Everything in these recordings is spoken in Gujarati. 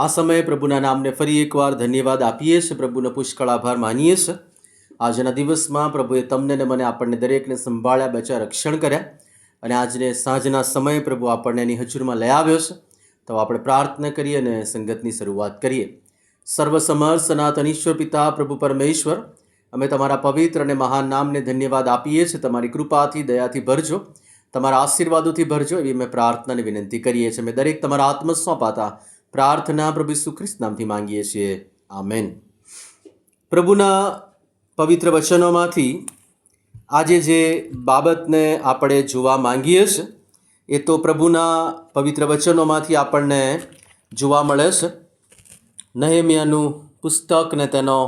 આ સમયે પ્રભુના નામને ફરી એકવાર ધન્યવાદ આપીએ છીએ, પ્રભુનો પુષ્કળ આભાર માનીએ છીએ. આજના દિવસમાં પ્રભુએ તમને ને મને આપણને દરેકને સંભાળ્યા, બચ્યા, રક્ષણ કર્યા અને આજને સાંજના સમયે પ્રભુ આપણને એની હજુરમાં લઈ આવ્યો છે. તો આપણે પ્રાર્થના કરીએ અને સંગતની શરૂઆત કરીએ. સર્વસમર્થ સનાતન ઈશ્વર પિતા પ્રભુ પરમેશ્વર, અમે તમારા પવિત્ર અને મહાન નામને ધન્યવાદ આપીએ છીએ. તમારી કૃપાથી, દયાથી ભરજો, તમારા આશીર્વાદોથી ભરજો, એવી અમે પ્રાર્થનાની વિનંતી કરીએ છીએ. અમે દરેક તમારા આત્મ સોંપાતા પ્રાર્થના પ્રભુ ઈસુ ખ્રિસ્ત નામથી માંગીએ છીએ. આમેન. પ્રભુના પવિત્ર વચનોમાંથી આજે જે બાબતને આપણે જોવા માંગીએ છીએ એ તો પ્રભુના પવિત્ર વચનોમાંથી આપણને જોવા મળે છે. નહેમિયાનું પુસ્તક ને તેનો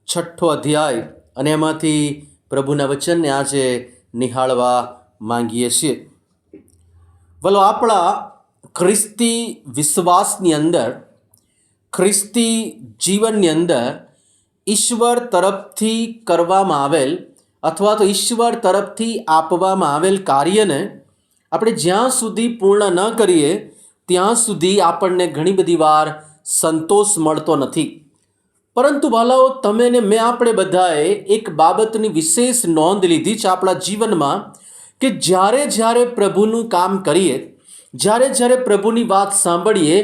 6ઠ્ઠો અધ્યાય, અને એમાંથી પ્રભુના વચનને આજે નિહાળવા માંગીએ છીએ. વલો આપણા ખ્રિસ્તી વિશ્વાસની અંદર, ખ્રિસ્તી જીવનની અંદર ઈશ્વર તરફથી કરવામાં આવેલ અથવા તો ઈશ્વર તરફથી આપવામાં આવેલ કાર્યને આપણે જ્યાં સુધી પૂર્ણ ન કરીએ ત્યાં સુધી આપણને ઘણી બધી વાર સંતોષ મળતો નથી. પરંતુ વાલાઓ, તમે ને મેં, આપણે બધાએ એક બાબતની વિશેષ નોંધ લીધી છે આપણા જીવનમાં કે જ્યારે પ્રભુનું કામ કરીએ, જ્યારે પ્રભુની વાત સાંભળીએ,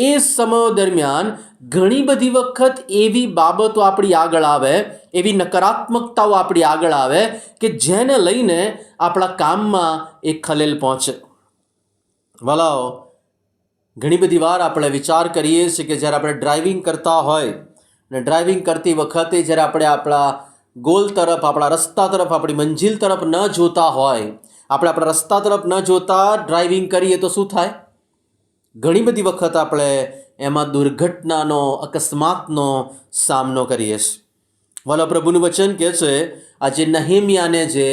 એ સમયો દરમિયાન ઘણી બધી વખત એવી બાબતો આપણી આગળ આવે, એવી નકારાત્મકતાઓ આપણી આગળ આવે કે જેને લઈને આપણા કામમાં એક ખલેલ પહોંચે. વાલાઓ, ઘણી બધી વાર આપણે વિચાર કરીએ છીએ કે જ્યારે આપણે ડ્રાઇવિંગ કરતા હોય અને ડ્રાઇવિંગ કરતી વખતે જ્યારે આપણે આપણા ગોલ તરફ, આપણા રસ્તા તરફ, આપણી મંજિલ તરફ ન જોતા હોય, આપણે આપણા રસ્તા તરફ ન જોતા ડ્રાઇવિંગ કરીએ તો શું થાય? ઘણી બધી વખત આપણે એમાં દુર્ઘટનાનો, અકસ્માતનો સામનો કરીએ છીએ. વાલા, પ્રભુનું વચન કહે છે, આજે નહેમિયાને જે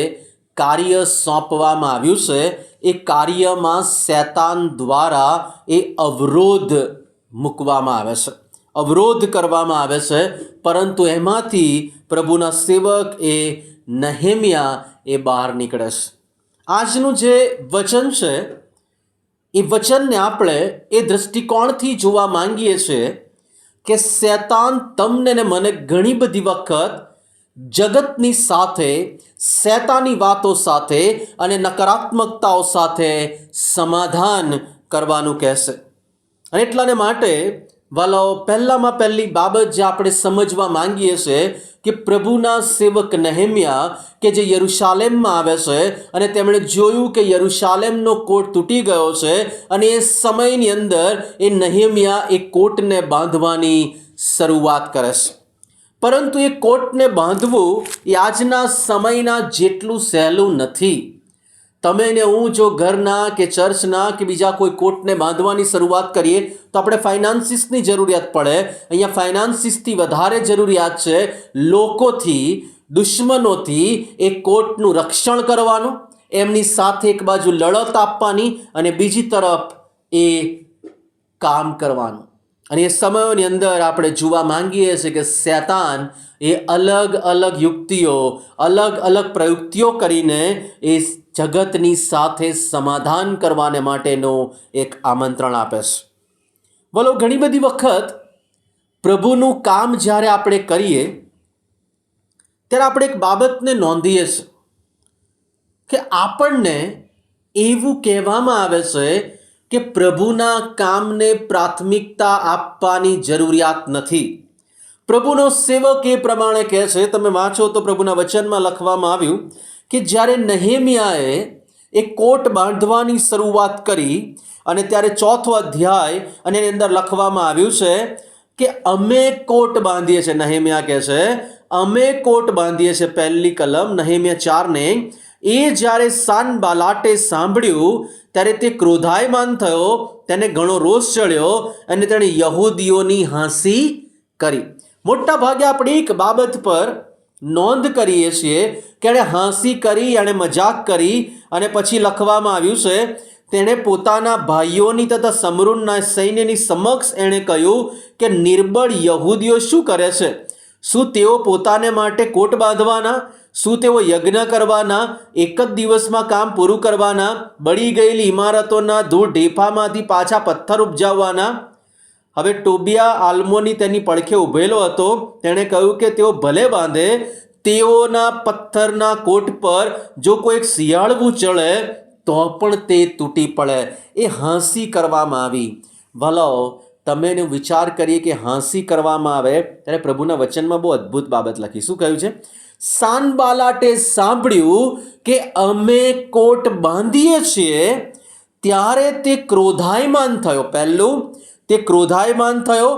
કાર્ય સોંપવામાં આવ્યું છે એ કાર્યમાં શૈતાન દ્વારા એ અવરોધ મૂકવામાં આવે છે, અવરોધ કરવામાં આવે છે. પરંતુ એમાંથી પ્રભુના સેવક એ નહેમિયા એ બહાર નીકળે છે. આજનું જે વચન છે એ વચનને આપણે એ દૃષ્ટિકોણથી જોવા માંગીએ છીએ કે શૈતાન તમને ને મને ઘણી બધી વખત જગતની સાથે, શૈતાની વાતો સાથે અને નકારાત્મકતાઓ સાથે સમાધાન કરવાનું કહેશે. અને એટલાને માટે વાલાઓ, પહેલામાં પહેલી બાબત જે આપણે સમજવા માંગીએ છીએ કે પ્રભુના સેવક નહેમિયા કે જે યરુશાલેમમાં આવે છે અને તેમણે જોયું કે યરુશાલેમનો કોટ તૂટી ગયો છે, અને એ સમયની અંદર એ નહેમિયા એ કોટને બાંધવાની શરૂઆત કરે છે. પરંતુ એ કોટને બાંધવું એ આજના સમયના જેટલું સહેલું નથી. તમે ને હું જો ઘરના કે ચર્ચના કે બીજા કોઈ કોટને બાંધવાની શરૂઆત કરીએ તો આપણે ફાઇનાન્સીસની જરૂરિયાત પડે. અહીંયા ફાઇનાન્સીસથી વધારે જરૂરિયાત છે લોકોથી, દુશ્મનોથી એ કોટનું રક્ષણ કરવાનું, એમની સાથે એક બાજુ લડત આપવાની અને બીજી તરફ એ કામ કરવાનું. અને એ સમયોની અંદર આપણે જોવા માંગીએ છીએ કે શૈતાન એ અલગ અલગ યુક્તિઓ, અલગ અલગ પ્રયુક્તિઓ કરીને એ જગતની સાથે સમાધાન કરવાને માટેનું એક આમંત્રણ આપે છે. બોલો, ઘણી બધી વખત પ્રભુનું કામ જ્યારે આપણે કરીએ ત્યારે આપણે એક બાબતને નોંધીએ છીએ કે આપણને એવું કહેવામાં આવે છે કે પ્રભુના કામને પ્રાથમિકતા આપવાની જરૂરિયાત નથી. પ્રભુનો સેવક એ પ્રમાણે કહે છે, તમે વાંચો તો પ્રભુના વચનમાં લખવામાં આવ્યું કે જ્યારે નહેમિયાએ એ કોટ બાંધવાની શરૂઆત કરી અને ત્યારે 4થો અધ્યાય અને એની અંદર લખવામાં આવ્યું છે કે અમે કોટ બાંધીએ છીએ. નહેમિયા કહે છે, અમે કોટ બાંધીએ છીએ. પહેલી કલમ નહેમિયા 4ને. એ જ્યારે સાનબાલાટે સાંભળ્યું ત્યારે તે ક્રોધાયમાન થયો, તેને ઘણો રોષ ચડ્યો અને તેણે યહૂદીઓની હાંસી કરી. મોટા ભાગે આપણે એક બાબત પર નોંધ કરીએ છીએ કે એણે હાંસી કરી, એણે મજાક કરી, અને પછી લખવામાં આવ્યું છે તેણે પોતાના ભાઈઓની તથા સમરૂનના સૈન્યની સમક્ષ એણે કહ્યું કે નિર્બળ યહૂદીઓ શું કરે છે? શું તેઓ પોતાને માટે કોટ બાંધવાના? શું તેઓ યજ્ઞ કરવાના? એક જ દિવસમાં કામ પૂરું કરવાના? બળી ગયેલી ઇમારતોના ધૂળ ઢેફામાંથી પાછા પથ્થર ઉપજાવવાના? હવે ટોબિયા આલ્મોની તેની પડખે ઊભેલો હતો. તેણે કહ્યું કે તેઓ ભલે બાંધે, તેઓના પથ્થરના કોટ પર જો કોઈ શિયાળવું ચડે તો પણ તે તૂટી પડે. એ હાંસી કરવામાં આવી. ભલાઓ, તમે એનો વિચાર કરીએ કે હાંસી કરવામાં આવે ત્યારે પ્રભુના વચનમાં બહુ અદ્ભુત બાબત લખી. શું કહ્યું છે? સાનબાલાટે સાંભળ્યું કે અમે કોટ બાંધીએ છીએ ત્યારે તે ક્રોધાયમાન થયો. પહેલું, તે ક્રોધાયમાન થયો.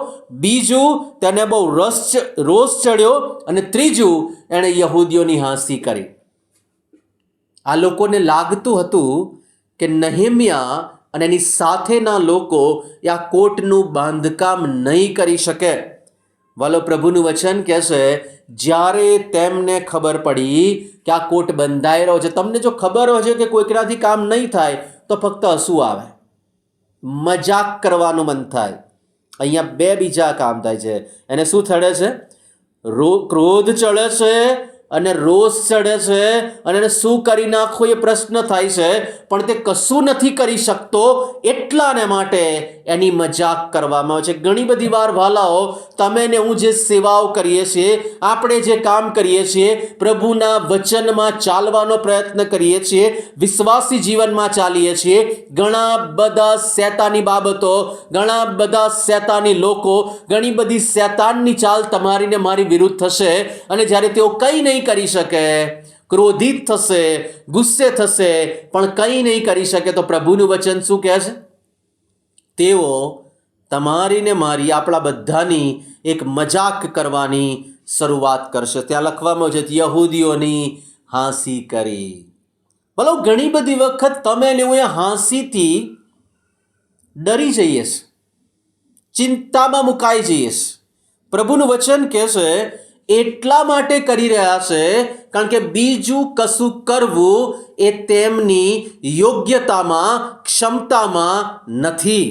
બીજું, તેને બહુ રોષ ચડ્યો. અને ત્રીજું, એણે યહૂદીઓની હાંસી કરી. આ લોકોને લાગતું હતું કે નહેમ્યા અને એની સાથેના લોકો આ કોટનું બાંધકામ નહીં કરી શકે. વાલો, પ્રભુનું વચન કહે છે, જ્યારે તેમને ખબર પડી કે આ કોટ બંધાઈ રહ્યો છે. તમને જો ખબર હોય છે કે કોઈકનાથી કામ નહીં થાય તો ફક્ત હસવું આવે, મજાક કરવાનું મન થાય. અહીંયા બે બીજા કામ થાય છે. એને શું થડે છે? ક્રોધ ચડે છે અને રોષ ચડે છે. અને એને શું કરી નાખવું એ પ્રશ્ન થાય છે, પણ તે કશું નથી કરી શકતો. એટલાને માટે એની મજાક કરવામાં આવે છે. ઘણી બધી વાર વાલાઓ, તમે ને હું જે સેવાઓ કરીએ છીએ, આપણે જે કામ કરીએ છીએ, પ્રભુના વચનમાં ચાલવાનો પ્રયત્ન કરીએ છીએ, વિશ્વાસી જીવનમાં ચાલીએ છીએ, ઘણા બધા શૈતાની બાબતો, ઘણા બધા શૈતાની લોકો, ઘણી બધી શૈતાનની ચાલ તમારી ને મારી વિરુદ્ધ થશે. અને જ્યારે તેઓ કંઈ નહીં કરી શકે, ક્રોધિત થશે, ગુસ્સે થશે, પણ કંઈ નહીં કરી શકે, તો પ્રભુનું વચન શું કહે છે? તેઓ તમારી ને મારી, આપણા બધાની એક મજાક કરવાની શરૂઆત કરશે. ત્યાં લખવામાં છે યહૂદીઓની હાંસી કરી. બોલો, ઘણી બધી વખત તમે ને હું હાંસીથી ડરી જઈએ છીએ, ચિંતામાં મુકાઈ જઈએ છીએ. પ્રભુનું વચન કહે છે એટલા માટે કરી રહ્યા છે કારણ કે બીજું કશું કરવું એ તેમની યોગ્યતામાં, ક્ષમતામાં નથી.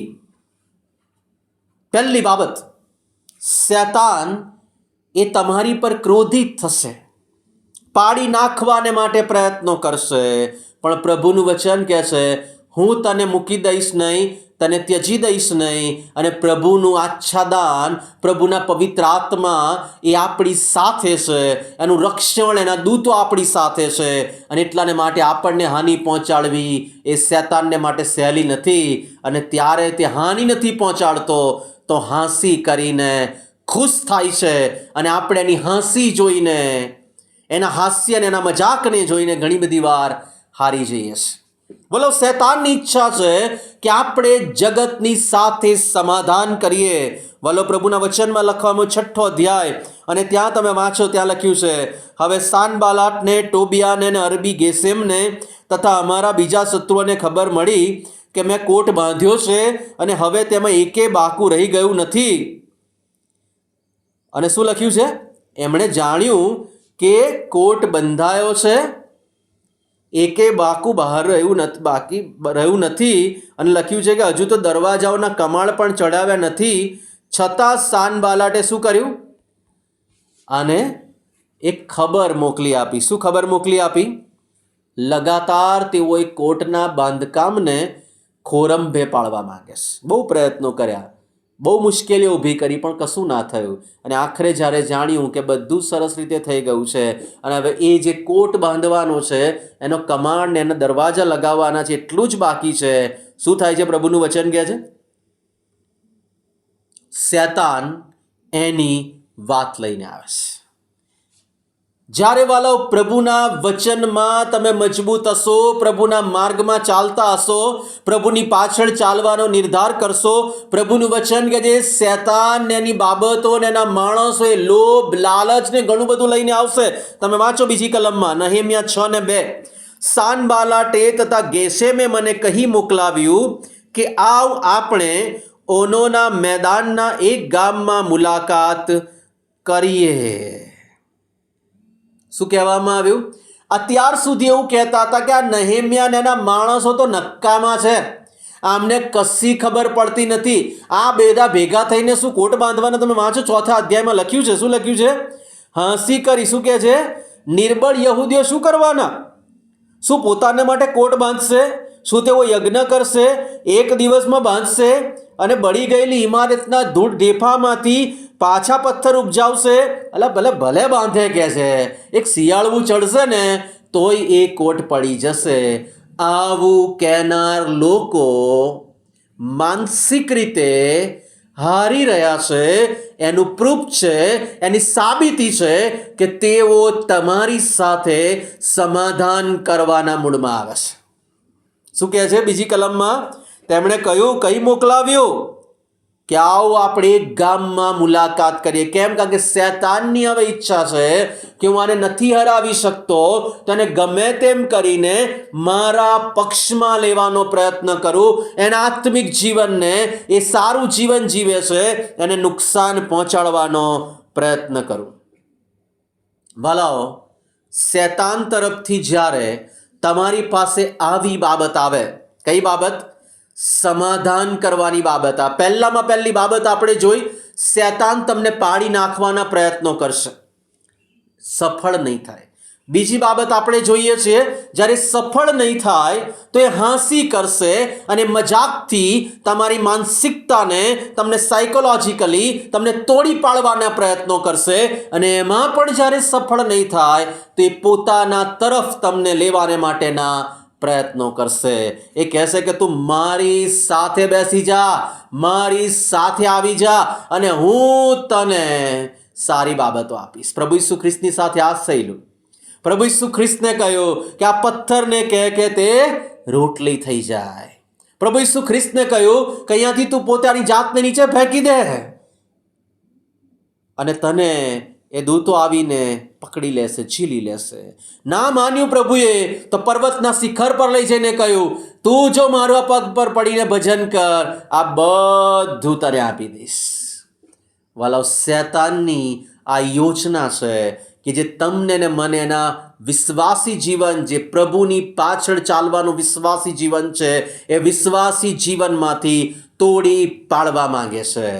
પહેલી બાબત, શૈતાન એ તમારી પર ક્રોધિત થશે, પાડી નાખવાને માટે પ્રયત્નો કરશે. પણ પ્રભુનું વચન કહે છે, હું તને મૂકી દઈશ નહીં, તને ત્યજી દઈશ નહીં. અને પ્રભુનું આચ્છાદન, પ્રભુના પવિત્ર આત્મા એ આપણી સાથે છે, એનું રક્ષણ, એના દૂતો આપણી સાથે છે. અને એટલાને માટે આપણને હાનિ પહોંચાડવી એ શૈતાનને માટે સહેલી નથી. અને ત્યારે તે હાનિ નથી પહોંચાડતો તો હાંસી કરીને ખુશ થાય છે. અને આપણે એની હાંસી જોઈને, એના હાસ્ય અને એના મજાકને જોઈને ઘણી બધી વાર હારી જઈએ છીએ. બોલો, શૈતાનની ઈચ્છા છે કે આપણે જગતની સાથે સમાધાન કરીએ. બોલો, પ્રભુના વચનમાં લખવામાં 6ઠો અધ્યાય અને ત્યાં તમે વાંચો, ત્યાં લખ્યું છે, હવે સાનબાલાટને, ટોબિયાને અને અરબી ગેસેમને તથા અમારા બીજા શત્રુઓને ખબર મળી કે મેં કોટ બાંધ્યો છે અને હવે તેમાં એકે બાકું રહી ગયું નથી. અને શું લખ્યું છે? એમણે જાણ્યું કે કોટ બંધાયો છે, એકે બાકું બહાર બાકી રહ્યું નથી. અને લખ્યું છે કે હજુ તો દરવાજાઓના કમાળ પણ ચડાવ્યા નથી. છતાં સાનબાલાટે શું કર્યું? અને એક ખબર મોકલી આપી. શું ખબર મોકલી આપી? લગાતાર તેઓએ કોટના બાંધકામને ખોરંભે પાડવા માંગે છે. બહુ પ્રયત્નો કર્યા, બહુ મુશ્કેલીઓ ઊભી કરી, પણ કશું ના થયું. અને આખરે જ્યારે જાણ્યું કે બધું સરસ રીતે થઈ ગયું છે અને હવે એ જે કોટ બાંધવાનો છે, એનો કમાણ ને એના દરવાજા લગાવવાના છે, એટલું જ બાકી છે. શું થાય છે? પ્રભુનું વચન કહે છે, શૈતાન એની વાત લઈને આવે છે. જ્યારે વાલો પ્રભુના વચનમાં તમે મજબૂત હશો, પ્રભુના માર્ગમાં ચાલતા હશો, પ્રભુની પાછળ ચાલવાનો નિર્ધાર કરશો, પ્રભુનું વચન કે જે શૈતાન એની બાબતો ને એના માણસો એ લોભ, લાલચ ને ઘણું બધું લઈને આવશે. તમે વાંચો બીજી કલમમાં નહેમ્યા 6:2, સાનબાલાટે તથા ગેસેમે મને કહી મોકલાવ્યું કે આવ આપણે ઓનોના મેદાનના એક ગામમાં મુલાકાત કરીએ. શું કહેવામાં આવ્યું? અત્યાર સુધી એવું કહેતા હતા કે આ નહેમ્યા ને એના માણસો તો નક્કામાં છે, આમને કશી ખબર પડતી નથી. આ બેદા ભેગા થઈને શું કોટ બાંધવાના? તમે વાંચો 4થા અધ્યાયમાં લખ્યું છે. શું લખ્યું છે? હાંસી કરી. શું કહે છે? નિર્બળ યહૂદીઓ શું કરવાના? શું પોતાને માટે કોટ બાંધશે? શું તેઓ યજ્ઞ કરશે? એક દિવસમાં બાંધશે? અને બળી ગયેલી ઇમારતના ધૂળ ઢેફામાંથી પાછા પથ્થર ઉપજાવશે? એટલે ભલે ભલે બાંધે કે છે, એક શિયાળવું ચડશે ને તોય એ કોટ પડી જશે. આવું કહેનાર લોકો માનસિક રીતે હારી રહ્યા છે. એનું પ્રૂફ છે, એની સાબિતી છે કે તેઓ તમારી સાથે સમાધાન કરવાના મૂડમાં આવે છે. શું કહે છે બીજી કલમમાં? તેમણે કહ્યું, કઈ મોકલાવ્યો કે આવો આપણે એક ગામમાં મુલાકાત કરીએ. કેમ? કારણ કે શૈતાનની હવે ઈચ્છા છે કે હું આને નથી હરાવી શકતો, તો એને ગમે તેમ કરીને મારા પક્ષમાં લેવાનો પ્રયત્ન કરું. એના આત્મિક જીવનને, એ સારું જીવન જીવે છે, એને નુકસાન પહોંચાડવાનો પ્રયત્ન કરું. વાલાઓ, શૈતાન તરફથી જ્યારે તમારી પાસે આવી બાબત આવે, કઈ બાબત? સમાધાન કરવાની બાબત. આ પહેલી બાબત આપણે જોઈ, શૈતાન તમને પાડી નાખવાના પ્રયત્નો કરશે, સફળ નહીં થાય. બીજી બાબત આપણે જોઈએ છીએ, જ્યારે સફળ નહીં થાય તો એ હાંસી કરશે અને મજાકથી તમારી માનસિકતાને, તમને સાયકોલોજીકલી તમને તોડી પાડવાના પ્રયત્નો કરશે. અને એમાં પણ જ્યારે સફળ નહીં થાય તો એ પોતાના તરફ તમને લેવાને માટેના પ્રયત્નો કરશે. એ કહેશે કે તું મારી સાથે બેસી જા, મારી સાથે આવી જા અને હું તને સારી બાબતો આપીશ. પ્રભુ ઈસુ ખ્રિસ્તની સાથે આ થયેલું. પ્રભુ ઈસુ ખ્રિસ્તને કહ્યું કે આ પથ્થરને કહે કે તે રોટલી થઈ જાય. પ્રભુ ઈસુ ખ્રિસ્તને કહ્યું કે અહીંયાથી તું પોતાની જાતને નીચે ફેંકી દે, અને તને એ દૂતો આવીને પકડી લેશે, ઝીલી લેશે. ના માન્યું પ્રભુએ તો પર્વતના શિખર પર લઈ જઈને કહ્યું, તું જો મારા પગ પર પડીને ભજન કર, આ બધું તને આપી દઈશ. વાલાઓ, શૈતાનની આ યોજના છે કે જે તમને ને મને એના વિશ્વાસી જીવન, જે પ્રભુની પાછળ ચાલવાનું વિશ્વાસી જીવન છે, એ વિશ્વાસી જીવનમાંથી તોડી પાડવા માંગે છે,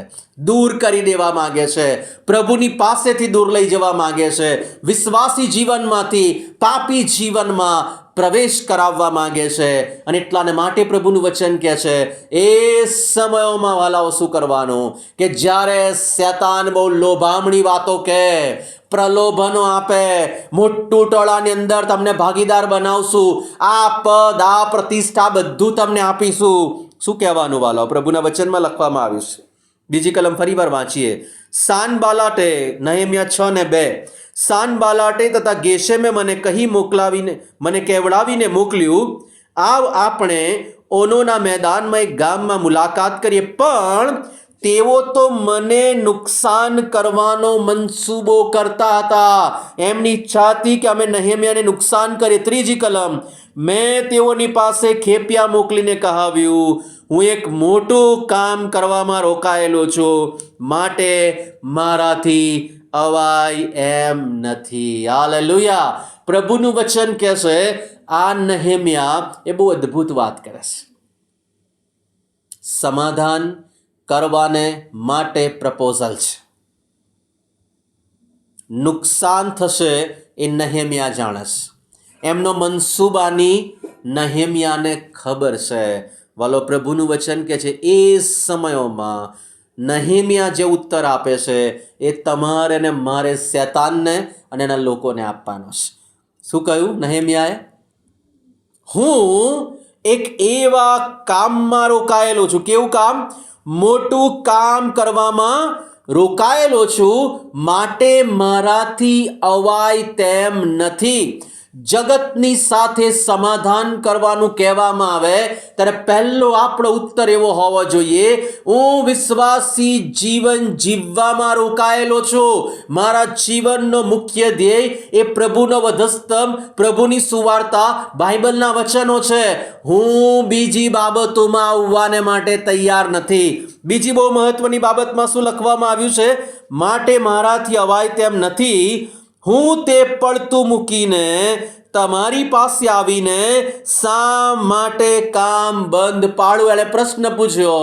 દૂર કરી દેવા માંગે છે, પ્રભુની પાસેથી દૂર લઈ જવા માંગે છે, વિશ્વાસી જીવનમાંથી પાપી જીવનમાં પ્રવેશ કરાવવા માંગે છે. અને એટલાને માટે પ્રભુનું વચન કહે છે, એ સમયોમાં વાલાઓ શું કરવાનું કે જ્યારે શૈતાન બહુ લોભામણી વાતો કહે, પ્રલોભનો આપે, મોટું ટોળાની અંદર તમને ભાગીદાર બનાવશું, આ પદ, આ પ્રતિષ્ઠા બધું તમને આપીશું. શું કહેવાનું વાલાઓ? પ્રભુના વચનમાં લખવામાં આવ્યું છે. બીજી કલમ ફરીવાર વાંચીએ. સાનબાલાટે, નહેમ્યા 6:2, સાનબાલાટે તથા ગેશેમે મને કહી મોકલાવીને, મને કહેવડાવીને મોકલ્યું, આવ આપણે ઓનોના મેદાનમાં એક ગામમાં મુલાકાત કરીએ. પણ તેઓ તો મને નુકસાન કરવાનો મનસૂબો કરતા હતા. એમની ઈચ્છા હતી કે અમે નહેમ્યાને નુકસાન કરીએ. ત્રીજી કલમ, મેં તેઓની પાસે ખેપિયા મોકલીને કહાવ્યું, હું એક મોટું કામ કરવામાં રોકાયેલો છું, માટે મારાથી અવાય એમ નથી. હાલેલુયા. પ્રભુનું વચન કહે છે, આ નહેમ્યા એ બહુ અદ્ભુત વાત કરે છે. સમાધાન કરવાને માટે પ્રપોઝલ છે. નુકસાન થશે એ નહેમ્યા જાણે છે. એમનો મનસૂબાની નહેમ્યાને ખબર છે. વાલો, પ્રભુનું વચન કહે છે, એ સમયોમાં નહેમ્યા જે ઉત્તર આપે છે એ તમારે ને મારે શૈતાનને અને એના લોકોને આપવાનો છે. શું કહ્યું નહેમ્યાએ? હું એક એવા કામમાં રોકાયેલો છું. કેવું કામ? મોટું કામ કરવામાં રોકાયેલો છું, માટે મારાથી અવાય તેમ નથી. જગતની સાથે સમાધાન કરવાનું કહેવામાં આવે ત્યારે પહેલો આપણો ઉત્તર એવો હોવો જોઈએ, હું વિશ્વાસી જીવન જીવવામાં રોકાયેલો છું. મારા જીવનનો મુખ્ય ધ્યેય એ પ્રભુનો વધસ્તંભ, પ્રભુની સુવાર્તા, બાઇબલના વચનો છે. હું બીજી બાબતોમાં આવવાને માટે તૈયાર નથી. બીજી બહુ મહત્વની બાબતમાં શું લખવામાં આવ્યું છે? માટે મારાથી અવાય તેમ નથી. હું તે પડતું મૂકીને તમારી પાસે આવીને શા માટે કામ બંધ પાડું? એટલે પ્રશ્ન પૂછ્યો,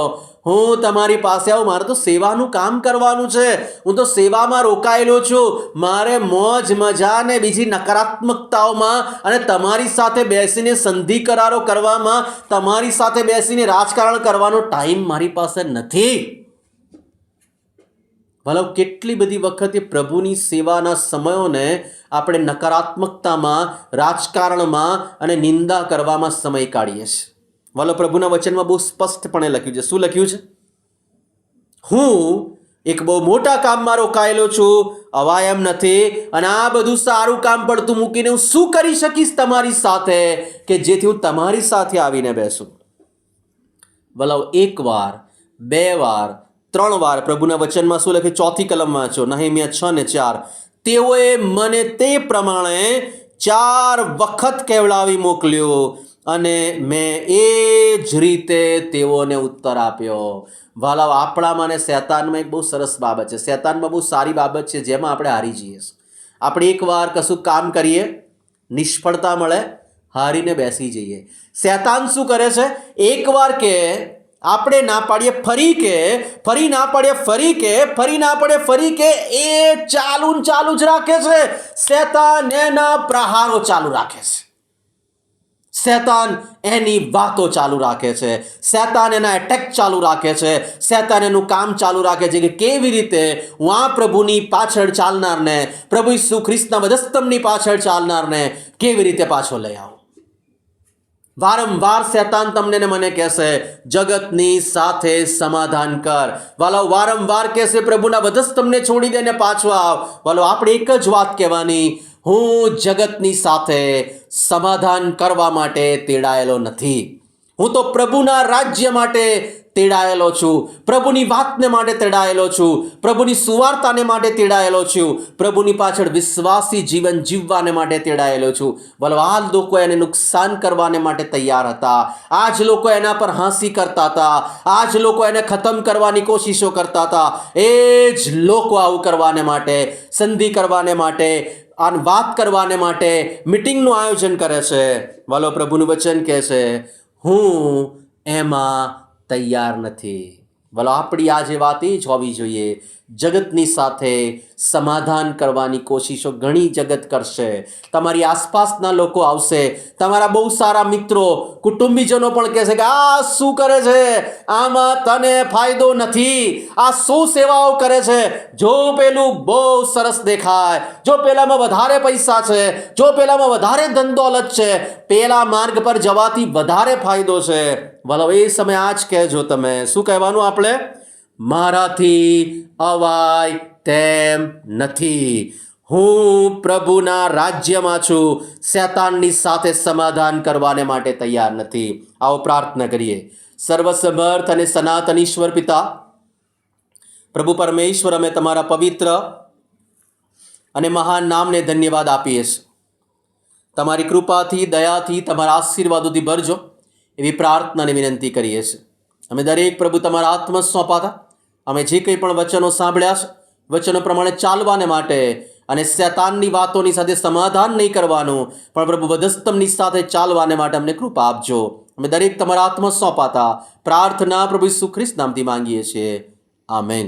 હું તમારી પાસે આવું, મારે તો સેવાનું કામ કરવાનું છે, હું તો સેવામાં રોકાયેલો છું, મારે મોજ મજા ને બીજી નકારાત્મકતાઓમાં અને તમારી સાથે બેસીને સંધિ કરારો કરવામાં, તમારી સાથે બેસીને રાજકારણ કરવાનો ટાઈમ મારી પાસે નથી. ભલો કેટલી બધી વખતે પ્રભુની સેવાના સમયોને આપણે નકારાત્મકતામાં, રાજકારણમાં અને નિંદા કરવામાં સમય કાઢીએ છીએ. ભલો પ્રભુના વચનમાં બહુ સ્પષ્ટપણે લખ્યું છે. શું લખ્યું છે? હું એક બહુ મોટા કામમાં રોકાયેલો છું, અવાય એમ નથી, અને આ બધું સારું કામ પડતું મૂકીને હું શું કરી શકીશ તમારી સાથે કે જેથી હું તમારી સાથે આવીને બેસું. ભલો એક વાર, બે વાર, 3 વાર પ્રભુના વચનમાં શું લખે? 4th કલમમાં વાંચો, નહેમિયા 6:4. તેઓએ મને તે પ્રમાણે 4 વખત કહેવડાવી મોકલ્યો અને મેં એ જ રીતે તેઓને ઉત્તર આપ્યો. વાલા, આપણામાં અને શૈતાનમાં એક બહુ સરસ બાબત છે. શૈતાનમાં બહુ સારી બાબત છે જેમાં આપણે હારી જઈએ. આપણે એકવાર કશું કામ કરીએ, નિષ્ફળતા મળે, હારીને બેસી જઈએ. શૈતાન શું કરે છે? એકવાર કે આપણે ના પાડીએ ફરી કે, ફરી ના પાડીએ ફરી કે, ફરી ના પડે ફરી કે, એ ચાલુ જ રાખે છે. શૈતાન એના પ્રહારો ચાલુ રાખે છે. શૈતાન એની વાતો ચાલુ રાખે છે. શૈતાન એના એટેક ચાલુ રાખે છે. શૈતાન એનું કામ ચાલુ રાખે છે કે કેવી રીતે હું આ પ્રભુની પાછળ ચાલનારને, પ્રભુ ઈસુ ખ્રિસ્તના વધસ્તંભની પાછળ ચાલનારને કેવી રીતે પાછો લઈ આવું. વારંવાર શૈતાન તમને ને મને કહેશે, જગતની સાથે સમાધાન કર. વાલો, વારંવાર કહેશે પ્રભુના વધસ્તંભને છોડી દે ને પાછો આવ. વાલો, આપણે એક જ વાત કહેવાની, હું જગતની સાથે સમાધાન કરવા માટે તેડાયેલો નથી. હું તો પ્રભુના રાજ્ય માટે તેડાયેલો છું, પ્રભુની વાતને માટે તેડાયેલો છું, પ્રભુની સુવાર્તાને માટે તેડાયેલો છું, પ્રભુની પાછળ વિશ્વાસી જીવન જીવવાને માટે તેડાયેલો છું. બોલો, આ લોકો એને નુકસાન કરવાને માટે તૈયાર હતા. આ જ લોકો એના પર હાંસી કરતા હતા. આ જ લોકો એને ખતમ કરવાની કોશિશો કરતા હતા. એ જ લોકો આવું કરવાને માટે, સંધિ કરવાને માટે, આ વાત કરવાને માટે મીટિંગનું આયોજન કરે છે. વાલો, પ્રભુનું વચન કહે છે, હું એમાં તૈયાર નથી. ભલો, આપણી આજે વાત એ જ હોવી જોઈએ, જગતની સાથે સમાધાન કરવાની કોશિશો ઘણી જગત કરશે. તમારી આસપાસના લોકો આવશે, તમારા બહુ સારા મિત્રો, કુટુંબીજનો પણ કહેશે કે આ શું કરે છે, આમાં તને ફાયદો નથી, આ શું સેવાઓ કરે છે, જો પેલું બહુ સરસ દેખાય, જો પેલામાં વધારે પૈસા છે, જો પેલામાં વધારે ધન દોલત છે, પેલા માર્ગ પર જવાથી વધારે ફાયદો છે. ભલો, એ સમય આ જ કહેજો. તમે શું કહેવાનું? આપણે મારાથી અવાય તેમ નથી. હું પ્રભુના રાજ્યમાં છું, શૈતાનની સાથે સમાધાન કરવાને માટે તૈયાર નથી. આવો પ્રાર્થના કરીએ. સર્વસમર્થ અને સનાતન ઈશ્વર પિતા, પ્રભુ પરમેશ્વર, અમે તમારા પવિત્ર અને મહાન નામને ધન્યવાદ આપીએ છીએ. તમારી કૃપાથી, દયાથી, તમારા આશીર્વાદોથી ભરજો એવી પ્રાર્થનાને વિનંતી કરીએ છીએ. અમે દરેક પ્રભુ તમારા હાથમાં સોંપાતા, અમે જે કંઈ પણ વચનો સાંભળ્યા છે, વચનો પ્રમાણે ચાલવાને માટે અને શૈતાનની વાતોની સાથે સમાધાન નહીં કરવાનું, પણ પ્રભુ વધસ્તંભની સાથે ચાલવાને માટે અમને કૃપા આપજો. અમે દરેક તમારા હાથમાં સોંપાતા પ્રાર્થના પ્રભુ ઈસુ ખ્રિસ્ત નામથી માંગીએ છીએ. આમેન.